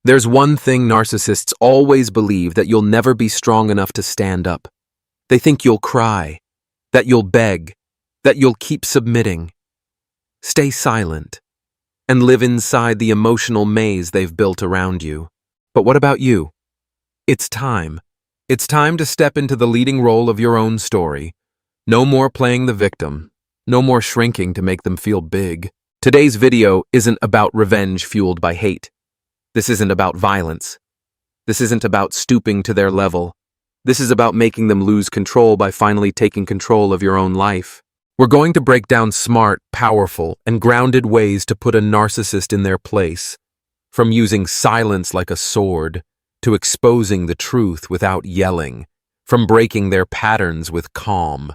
There's one thing narcissists always believe: that you'll never be strong enough to stand up. They think you'll cry, that you'll beg, that you'll keep submitting. Stay silent and live inside the emotional maze they've built around you. But what about you? It's time. It's time to step into the leading role of your own story. No more playing the victim. No more shrinking to make them feel big. Today's video isn't about revenge fueled by hate. This isn't about violence. This isn't about stooping to their level. This is about making them lose control by finally taking control of your own life. We're going to break down smart, powerful, and grounded ways to put a narcissist in their place. From using silence like a sword, to exposing the truth without yelling. From breaking their patterns with calm,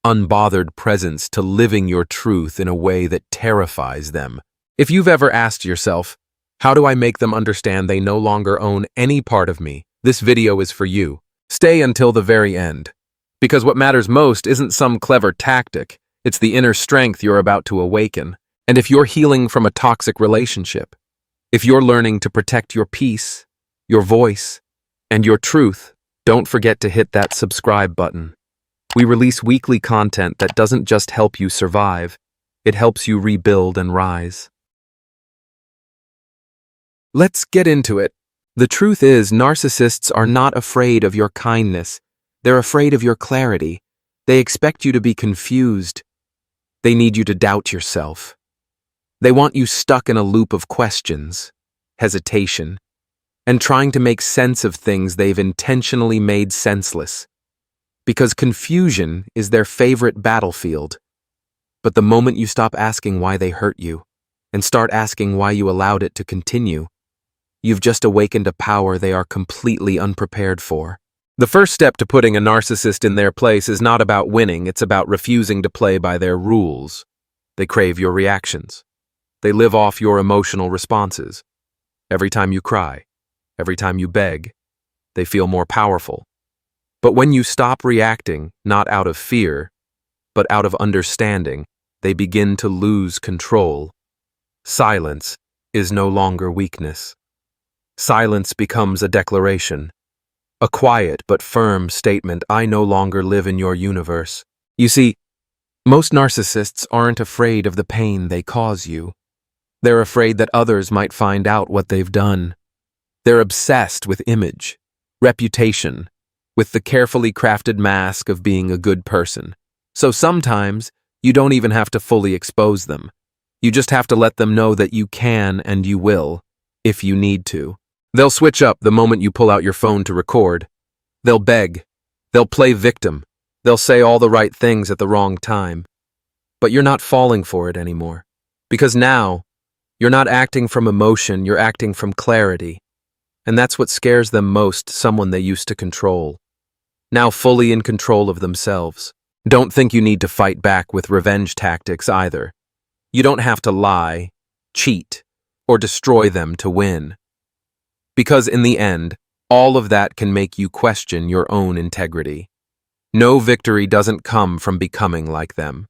unbothered presence to living your truth in a way that terrifies them. If you've ever asked yourself, how do I make them understand they no longer own any part of me? This video is for you. Stay until the very end. Because what matters most isn't some clever tactic, it's the inner strength you're about to awaken. And if you're healing from a toxic relationship, if you're learning to protect your peace, your voice, and your truth, don't forget to hit that subscribe button. We release weekly content that doesn't just help you survive, it helps you rebuild and rise. Let's get into it. The truth is, narcissists are not afraid of your kindness. They're afraid of your clarity. They expect you to be confused. They need you to doubt yourself. They want you stuck in a loop of questions, hesitation, and trying to make sense of things they've intentionally made senseless. Because confusion is their favorite battlefield. But the moment you stop asking why they hurt you, and start asking why you allowed it to continue, you've just awakened a power they are completely unprepared for. The first step to putting a narcissist in their place is not about winning, it's about refusing to play by their rules. They crave your reactions. They live off your emotional responses. Every time you cry, every time you beg, they feel more powerful. But when you stop reacting, not out of fear, but out of understanding, they begin to lose control. Silence is no longer weakness. Silence becomes a declaration. A quiet but firm statement: I no longer live in your universe. You see, most narcissists aren't afraid of the pain they cause you. They're afraid that others might find out what they've done. They're obsessed with image, reputation, with the carefully crafted mask of being a good person. So sometimes, you don't even have to fully expose them. You just have to let them know that you can and you will, if you need to. They'll switch up the moment you pull out your phone to record. They'll beg. They'll play victim. They'll say all the right things at the wrong time. But you're not falling for it anymore. Because now, you're not acting from emotion, you're acting from clarity. And that's what scares them most, someone they used to control. Now fully in control of themselves. Don't think you need to fight back with revenge tactics either. You don't have to lie, cheat, or destroy them to win. Because in the end, all of that can make you question your own integrity. No victory doesn't come from becoming like them.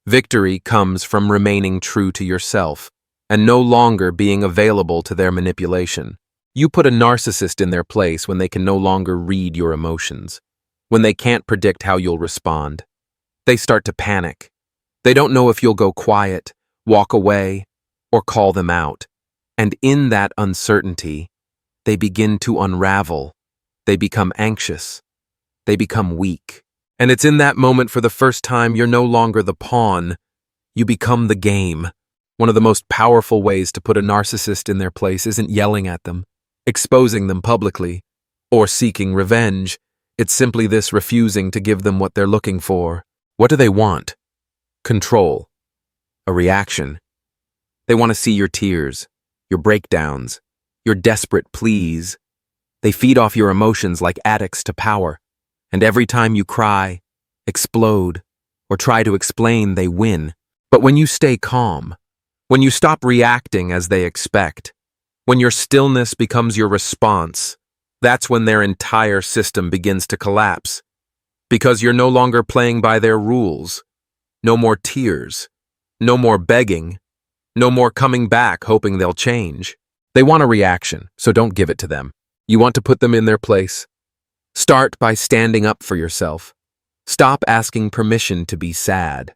Victory comes from remaining true to yourself and no longer being available to their manipulation. You put a narcissist in their place when they can no longer read your emotions, when they can't predict how you'll respond. They start to panic. They don't know if you'll go quiet, walk away, or call them out. And in that uncertainty, they begin to unravel. They become anxious. They become weak. And it's in that moment, for the first time, you're no longer the pawn. You become the game. One of the most powerful ways to put a narcissist in their place isn't yelling at them, exposing them publicly, or seeking revenge. It's simply this: refusing to give them what they're looking for. What do they want? Control. A reaction. They want to see your tears, your breakdowns, your desperate pleas. They feed off your emotions like addicts to power. And every time you cry, explode, or try to explain, they win. But when you stay calm, when you stop reacting as they expect, when your stillness becomes your response, that's when their entire system begins to collapse. Because you're no longer playing by their rules. No more tears. No more begging. No more coming back hoping they'll change. They want a reaction, so don't give it to them. You want to put them in their place? Start by standing up for yourself. Stop asking permission to be sad.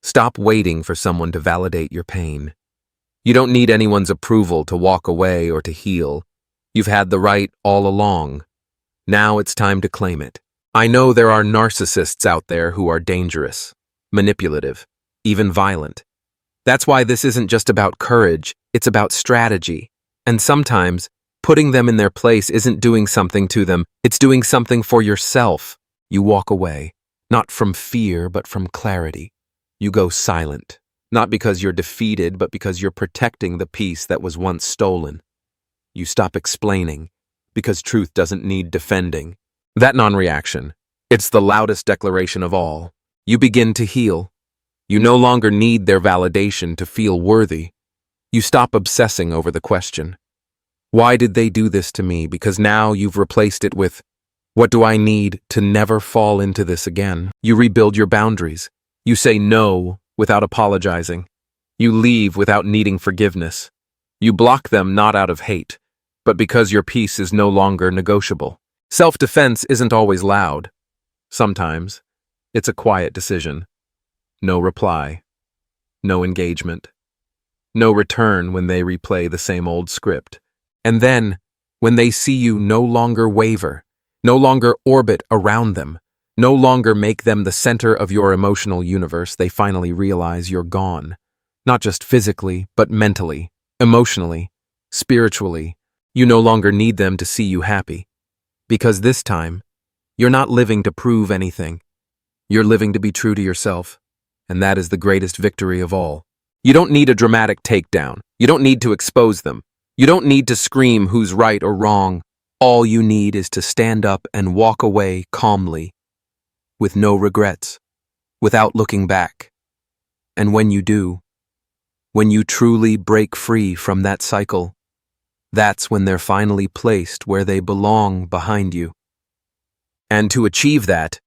Stop waiting for someone to validate your pain. You don't need anyone's approval to walk away or to heal. You've had the right all along. Now it's time to claim it. I know there are narcissists out there who are dangerous, manipulative, even violent. That's why this isn't just about courage, it's about strategy. And sometimes, putting them in their place isn't doing something to them, it's doing something for yourself. You walk away, not from fear, but from clarity. You go silent, not because you're defeated, but because you're protecting the peace that was once stolen. You stop explaining, because truth doesn't need defending. That non-reaction, it's the loudest declaration of all. You begin to heal. You no longer need their validation to feel worthy. You stop obsessing over the question. Why did they do this to me? Because now you've replaced it with, what do I need to never fall into this again? You rebuild your boundaries. You say no without apologizing. You leave without needing forgiveness. You block them not out of hate, but because your peace is no longer negotiable. Self-defense isn't always loud. Sometimes, it's a quiet decision. No reply. No engagement. No return when they replay the same old script. And then, when they see you no longer waver, no longer orbit around them, no longer make them the center of your emotional universe, they finally realize you're gone. Not just physically, but mentally, emotionally, spiritually. You no longer need them to see you happy. Because this time, you're not living to prove anything. You're living to be true to yourself. And that is the greatest victory of all. You don't need a dramatic takedown. You don't need to expose them. You don't need to scream who's right or wrong. All you need is to stand up and walk away calmly, with no regrets, without looking back. And when you do, when you truly break free from that cycle, that's when they're finally placed where they belong behind you. And to achieve that,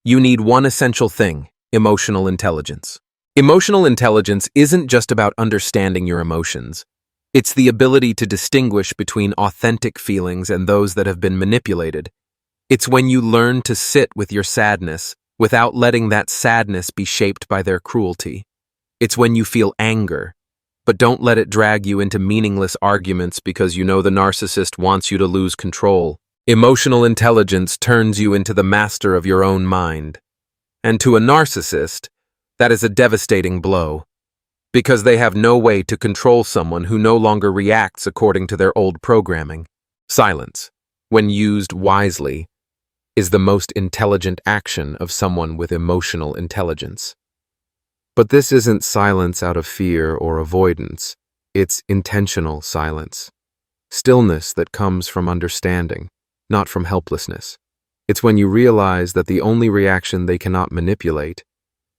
you need one essential thing: emotional intelligence. Emotional intelligence isn't just about understanding your emotions. It's the ability to distinguish between authentic feelings and those that have been manipulated. It's when you learn to sit with your sadness without letting that sadness be shaped by their cruelty. It's when you feel anger, but don't let it drag you into meaningless arguments because you know the narcissist wants you to lose control. Emotional intelligence turns you into the master of your own mind. And to a narcissist, that is a devastating blow, because they have no way to control someone who no longer reacts according to their old programming. Silence, when used wisely, is the most intelligent action of someone with emotional intelligence. But this isn't silence out of fear or avoidance. It's intentional silence. Stillness that comes from understanding, not from helplessness. It's when you realize that the only reaction they cannot manipulate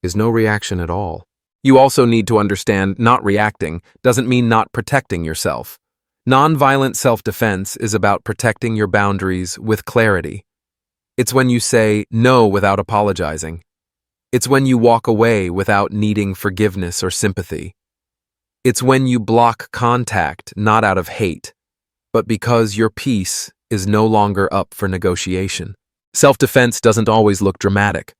is no reaction at all. You also need to understand not reacting doesn't mean not protecting yourself. Nonviolent self-defense is about protecting your boundaries with clarity. It's when you say no without apologizing. It's when you walk away without needing forgiveness or sympathy. It's when you block contact not out of hate, but because your peace is no longer up for negotiation. Self-defense doesn't always look dramatic.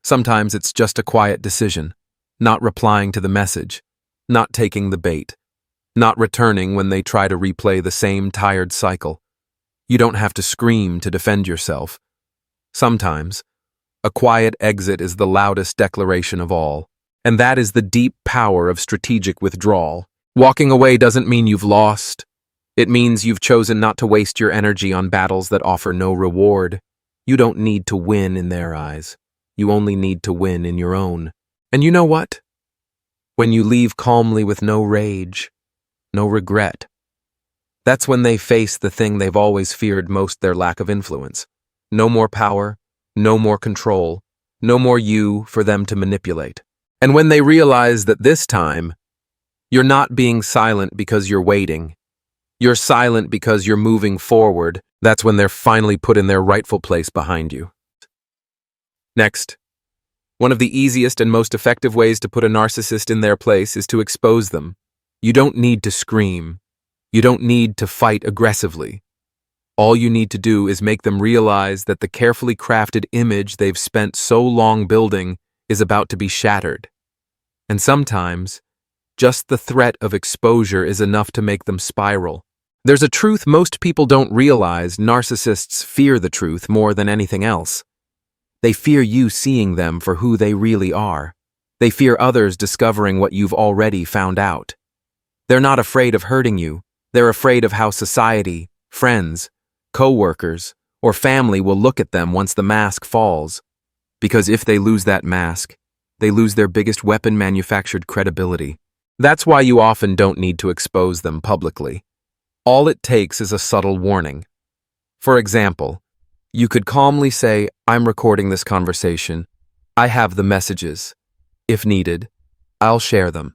Sometimes it's just a quiet decision, not replying to the message, not taking the bait, not returning when they try to replay the same tired cycle. You don't have to scream to defend yourself. Sometimes, a quiet exit is the loudest declaration of all, and that is the deep power of strategic withdrawal. Walking away doesn't mean you've lost. It means you've chosen not to waste your energy on battles that offer no reward. You don't need to win in their eyes. You only need to win in your own. And you know what? When you leave calmly with no rage, no regret, that's when they face the thing they've always feared most: their lack of influence. No more power, no more control, no more you for them to manipulate. And when they realize that this time, you're not being silent because you're waiting, you're silent because you're moving forward, that's when they're finally put in their rightful place behind you. Next, one of the easiest and most effective ways to put a narcissist in their place is to expose them. You don't need to scream. You don't need to fight aggressively. All you need to do is make them realize that the carefully crafted image they've spent so long building is about to be shattered. And sometimes, just the threat of exposure is enough to make them spiral. There's a truth most people don't realize. Narcissists fear the truth more than anything else. They fear you seeing them for who they really are. They fear others discovering what you've already found out. They're not afraid of hurting you. They're afraid of how society, friends, co-workers, or family will look at them once the mask falls. Because if they lose that mask, they lose their biggest weapon: manufactured credibility. That's why you often don't need to expose them publicly. All it takes is a subtle warning. For example, you could calmly say, "I'm recording this conversation. I have the messages. If needed, I'll share them."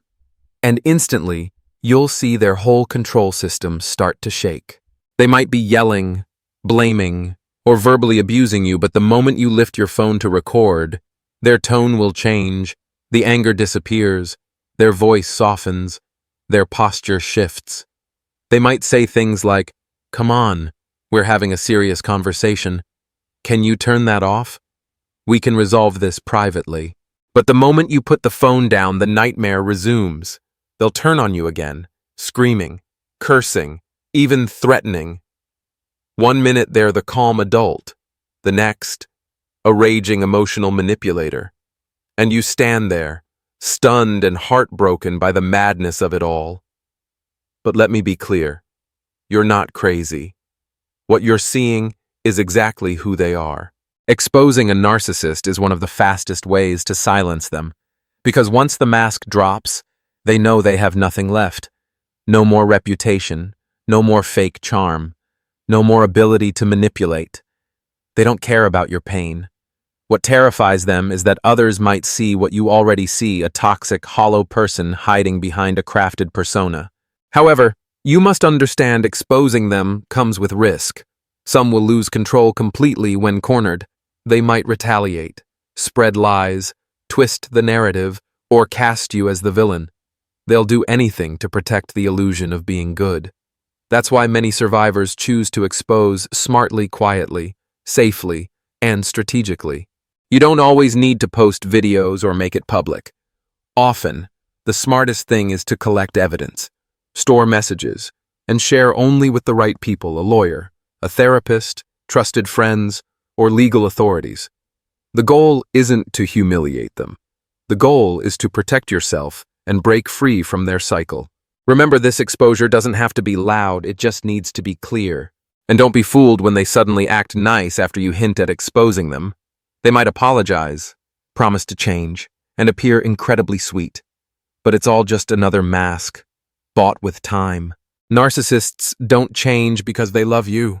And instantly, you'll see their whole control system start to shake. They might be yelling, blaming, or verbally abusing you, but the moment you lift your phone to record, their tone will change, the anger disappears, their voice softens, their posture shifts. They might say things like, "Come on, we're having a serious conversation. Can you turn that off? We can resolve this privately." But the moment you put the phone down, the nightmare resumes. They'll turn on you again, screaming, cursing, even threatening. One minute they're the calm adult, the next, a raging emotional manipulator. And you stand there, stunned and heartbroken by the madness of it all. But let me be clear, you're not crazy. What you're seeing is exactly who they are. Exposing a narcissist is one of the fastest ways to silence them, because once the mask drops, they know they have nothing left. No more reputation, no more fake charm, no more ability to manipulate. They don't care about your pain. What terrifies them is that others might see what you already see: a toxic, hollow person hiding behind a crafted persona. However, you must understand exposing them comes with risk. Some will lose control completely when cornered. They might retaliate, spread lies, twist the narrative, or cast you as the villain. They'll do anything to protect the illusion of being good. That's why many survivors choose to expose smartly, quietly, safely, and strategically. You don't always need to post videos or make it public. Often, the smartest thing is to collect evidence, store messages, and share only with the right people: a lawyer, a therapist, trusted friends, or legal authorities. The goal isn't to humiliate them. The goal is to protect yourself and break free from their cycle. Remember, this exposure doesn't have to be loud, it just needs to be clear. And don't be fooled when they suddenly act nice after you hint at exposing them. They might apologize, promise to change, and appear incredibly sweet. But it's all just another mask, bought with time. Narcissists don't change because they love you.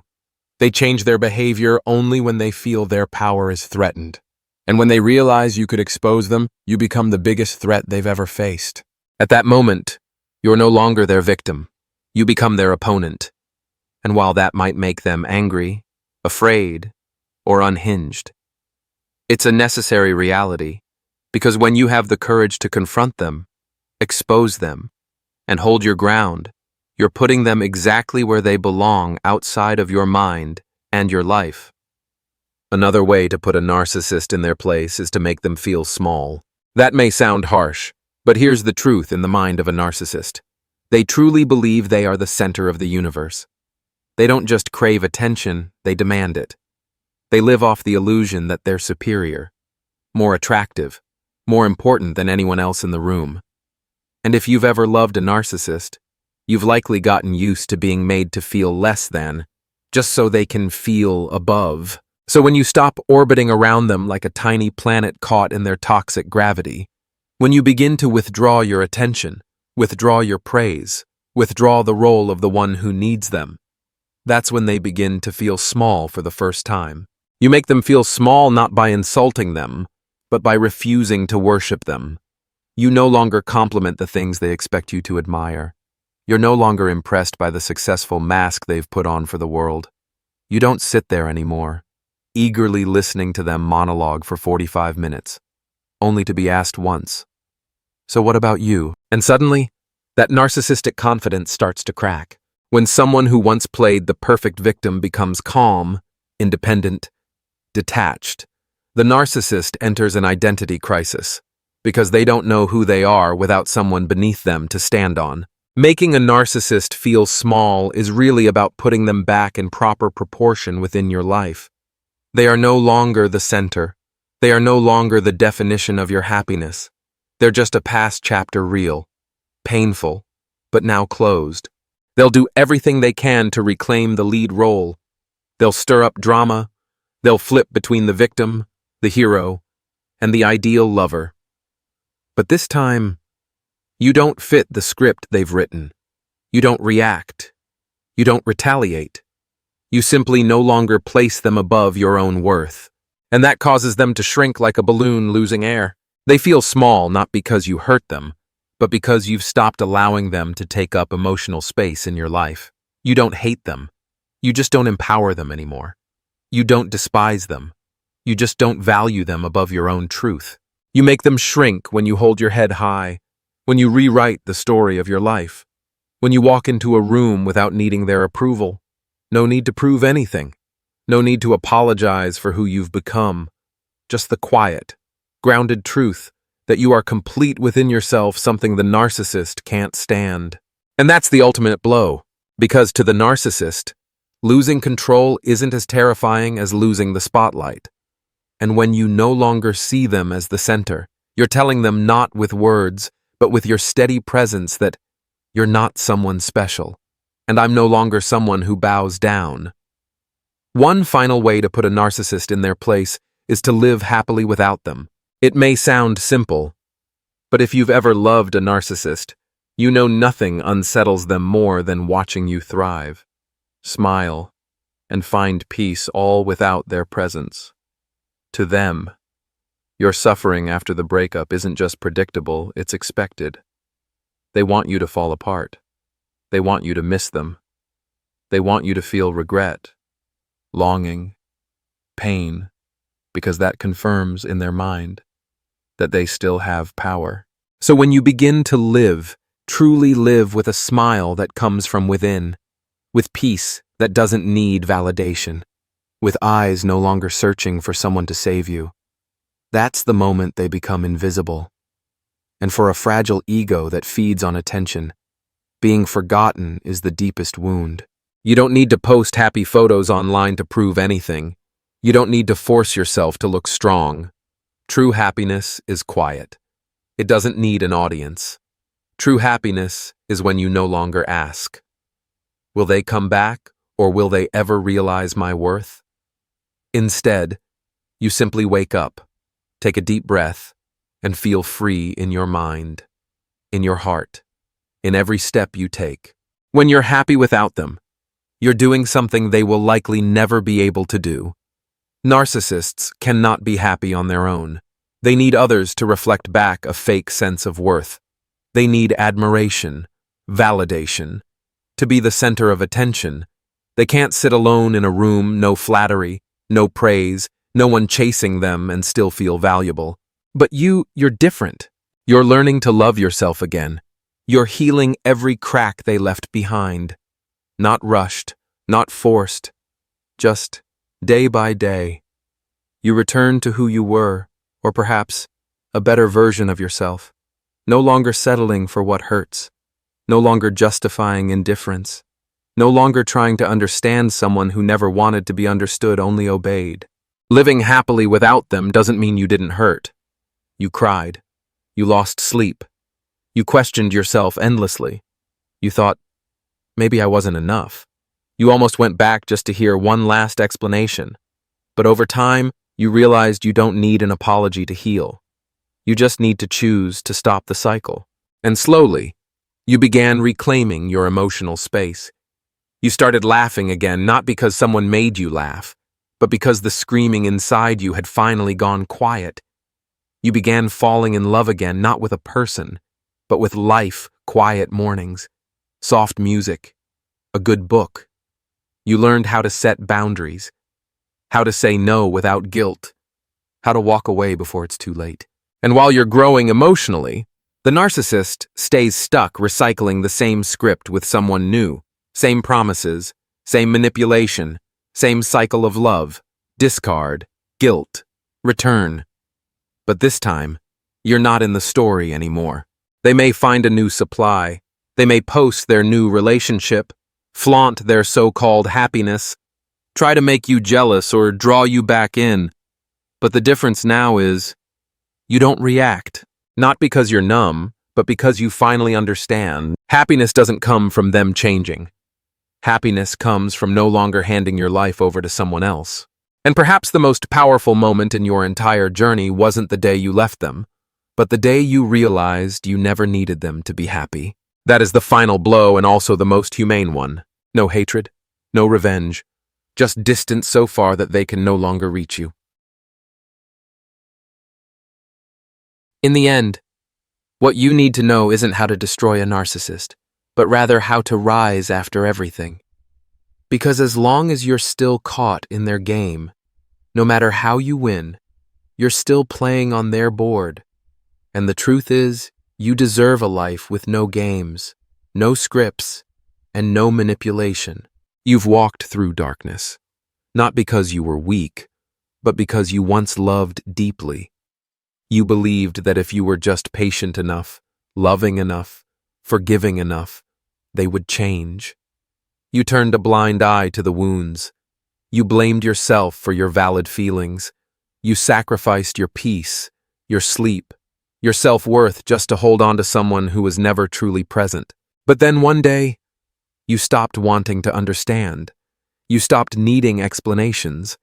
They change their behavior only when they feel their power is threatened. And when they realize you could expose them, you become the biggest threat they've ever faced. At that moment, you're no longer their victim. You become their opponent. And while that might make them angry, afraid, or unhinged, it's a necessary reality, because when you have the courage to confront them, expose them, and hold your ground, you're putting them exactly where they belong, outside of your mind and your life. Another way to put a narcissist in their place is to make them feel small. That may sound harsh, but here's the truth in the mind of a narcissist. They truly believe they are the center of the universe. They don't just crave attention, they demand it. They live off the illusion that they're superior, more attractive, more important than anyone else in the room. And if you've ever loved a narcissist, you've likely gotten used to being made to feel less than, just so they can feel above. So when you stop orbiting around them like a tiny planet caught in their toxic gravity, when you begin to withdraw your attention, withdraw your praise, withdraw the role of the one who needs them, that's when they begin to feel small for the first time. You make them feel small not by insulting them, but by refusing to worship them. You no longer compliment the things they expect you to admire. You're no longer impressed by the successful mask they've put on for the world. You don't sit there anymore, eagerly listening to them monologue for 45 minutes, only to be asked once, "So what about you?" And suddenly, that narcissistic confidence starts to crack. When someone who once played the perfect victim becomes calm, independent, detached, the narcissist enters an identity crisis because they don't know who they are without someone beneath them to stand on. Making a narcissist feel small is really about putting them back in proper proportion within your life. They are no longer the center. They are no longer the definition of your happiness. They're just a past chapter reel, painful, but now closed. They'll do everything they can to reclaim the lead role. They'll stir up drama. They'll flip between the victim, the hero, and the ideal lover. But this time, you don't fit the script they've written. You don't react. You don't retaliate. You simply no longer place them above your own worth. And that causes them to shrink like a balloon losing air. They feel small not because you hurt them, but because you've stopped allowing them to take up emotional space in your life. You don't hate them. You just don't empower them anymore. You don't despise them. You just don't value them above your own truth. You make them shrink when you hold your head high, when you rewrite the story of your life, when you walk into a room without needing their approval. No need to prove anything. No need to apologize for who you've become. Just the quiet, grounded truth that you are complete within yourself, something the narcissist can't stand. And that's the ultimate blow, because to the narcissist, losing control isn't as terrifying as losing the spotlight. And when you no longer see them as the center, you're telling them not with words, but with your steady presence that you're not someone special, and I'm no longer someone who bows down. One final way to put a narcissist in their place is to live happily without them. It may sound simple, but if you've ever loved a narcissist, you know nothing unsettles them more than watching you thrive, smile, and find peace all without their presence. To them, your suffering after the breakup isn't just predictable, it's expected. They want you to fall apart. They want you to miss them. They want you to feel regret, longing, pain, because that confirms in their mind that they still have power. So when you begin to live, truly live with a smile that comes from within, with peace that doesn't need validation, with eyes no longer searching for someone to save you, that's the moment they become invisible. And for a fragile ego that feeds on attention, being forgotten is the deepest wound. You don't need to post happy photos online to prove anything. You don't need to force yourself to look strong. True happiness is quiet. It doesn't need an audience. True happiness is when you no longer ask, will they come back, or will they ever realize my worth? Instead, you simply wake up, take a deep breath, and feel free in your mind, in your heart, in every step you take. When you're happy without them, you're doing something they will likely never be able to do. Narcissists cannot be happy on their own. They need others to reflect back a fake sense of worth. They need admiration, validation, to be the center of attention. They can't sit alone in a room, no flattery, no praise, no one chasing them and still feel valuable. But you're different. You're learning to love yourself again. You're healing every crack they left behind. Not rushed, not forced, just day by day. You return to who you were, or perhaps a better version of yourself, no longer settling for what hurts, no longer justifying indifference, no longer trying to understand someone who never wanted to be understood, only obeyed. Living happily without them doesn't mean you didn't hurt. You cried. You lost sleep. You questioned yourself endlessly. You thought, maybe I wasn't enough. You almost went back just to hear one last explanation. But over time, you realized you don't need an apology to heal. You just need to choose to stop the cycle. And slowly, you began reclaiming your emotional space. You started laughing again, not because someone made you laugh, but because the screaming inside you had finally gone quiet. You began falling in love again, not with a person, but with life, quiet mornings, soft music, a good book. You learned how to set boundaries, how to say no without guilt, how to walk away before it's too late. And while you're growing emotionally, the narcissist stays stuck recycling the same script with someone new. Same promises, same manipulation, same cycle of love, discard, guilt, return. But this time, you're not in the story anymore. They may find a new supply. They may post their new relationship, flaunt their so-called happiness, try to make you jealous or draw you back in. But the difference now is, you don't react. Not because you're numb, but because you finally understand. Happiness doesn't come from them changing. Happiness comes from no longer handing your life over to someone else. And perhaps the most powerful moment in your entire journey wasn't the day you left them, but the day you realized you never needed them to be happy. That is the final blow and also the most humane one. No hatred, no revenge, just distance so far that they can no longer reach you. In the end, what you need to know isn't how to destroy a narcissist, but rather how to rise after everything. Because as long as you're still caught in their game, no matter how you win, you're still playing on their board. And the truth is, you deserve a life with no games, no scripts, and no manipulation. You've walked through darkness, not because you were weak, but because you once loved deeply. You believed that if you were just patient enough, loving enough, forgiving enough, they would change. You turned a blind eye to the wounds. You blamed yourself for your valid feelings. You sacrificed your peace, your sleep, your self-worth just to hold on to someone who was never truly present. But then one day, you stopped wanting to understand. You stopped needing explanations.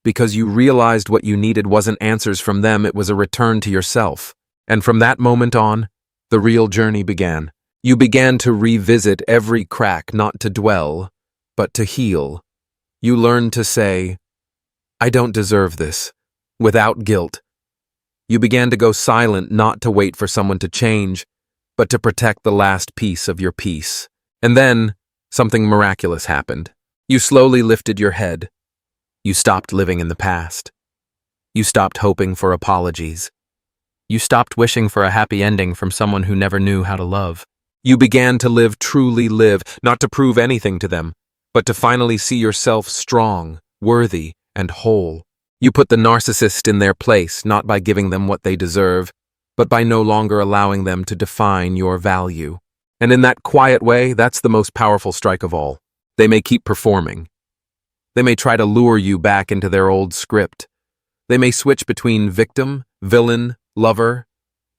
Because you realized what you needed wasn't answers from them, it was a return to yourself. And from that moment on, the real journey began. You began to revisit every crack, not to dwell, but to heal. You learned to say, I don't deserve this, without guilt. You began to go silent, not to wait for someone to change, but to protect the last piece of your peace. And then, something miraculous happened. You slowly lifted your head. You stopped living in the past. You stopped hoping for apologies. You stopped wishing for a happy ending from someone who never knew how to love. You began to live, truly live, not to prove anything to them, but to finally see yourself strong, worthy, and whole. You put the narcissist in their place, not by giving them what they deserve, but by no longer allowing them to define your value. And in that quiet way, that's the most powerful strike of all. They may keep performing. They may try to lure you back into their old script. They may switch between victim, villain, lover,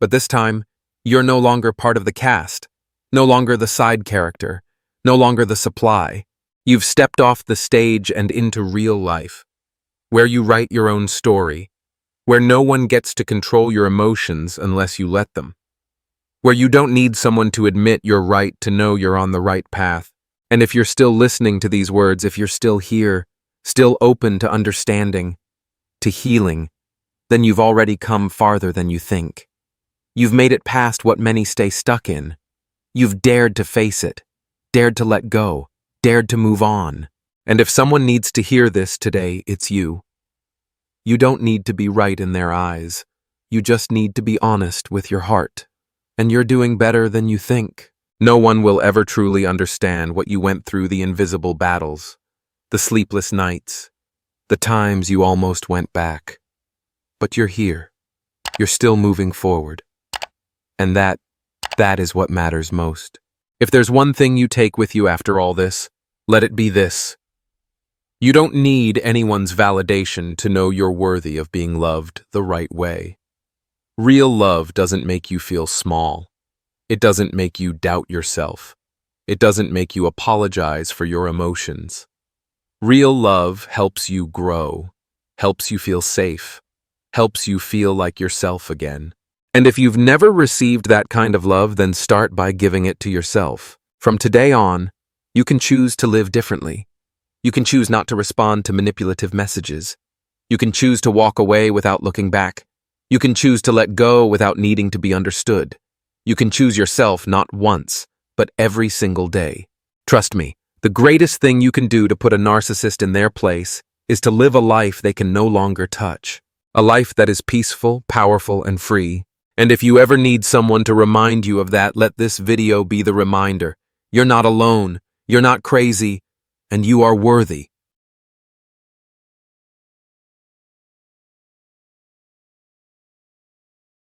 but this time, you're no longer part of the cast, no longer the side character, no longer the supply. You've stepped off the stage and into real life, where you write your own story, where no one gets to control your emotions unless you let them, where you don't need someone to admit you're right to know you're on the right path. And if you're still listening to these words, if you're still here, still open to understanding, to healing, then you've already come farther than you think. You've made it past what many stay stuck in. You've dared to face it, dared to let go, dared to move on. And if someone needs to hear this today, it's you. You don't need to be right in their eyes. You just need to be honest with your heart. And you're doing better than you think. No one will ever truly understand what you went through, the invisible battles, the sleepless nights, the times you almost went back. But you're here. You're still moving forward. And that is what matters most. If there's one thing you take with you after all this, let it be this. You don't need anyone's validation to know you're worthy of being loved the right way. Real love doesn't make you feel small. It doesn't make you doubt yourself. It doesn't make you apologize for your emotions. Real love helps you grow, helps you feel safe, helps you feel like yourself again. And if you've never received that kind of love, then start by giving it to yourself. From today on, you can choose to live differently. You can choose not to respond to manipulative messages. You can choose to walk away without looking back. You can choose to let go without needing to be understood. You can choose yourself not once, but every single day. Trust me, the greatest thing you can do to put a narcissist in their place is to live a life they can no longer touch. A life that is peaceful, powerful, and free. And if you ever need someone to remind you of that, let this video be the reminder. You're not alone. You're not crazy, and you are worthy.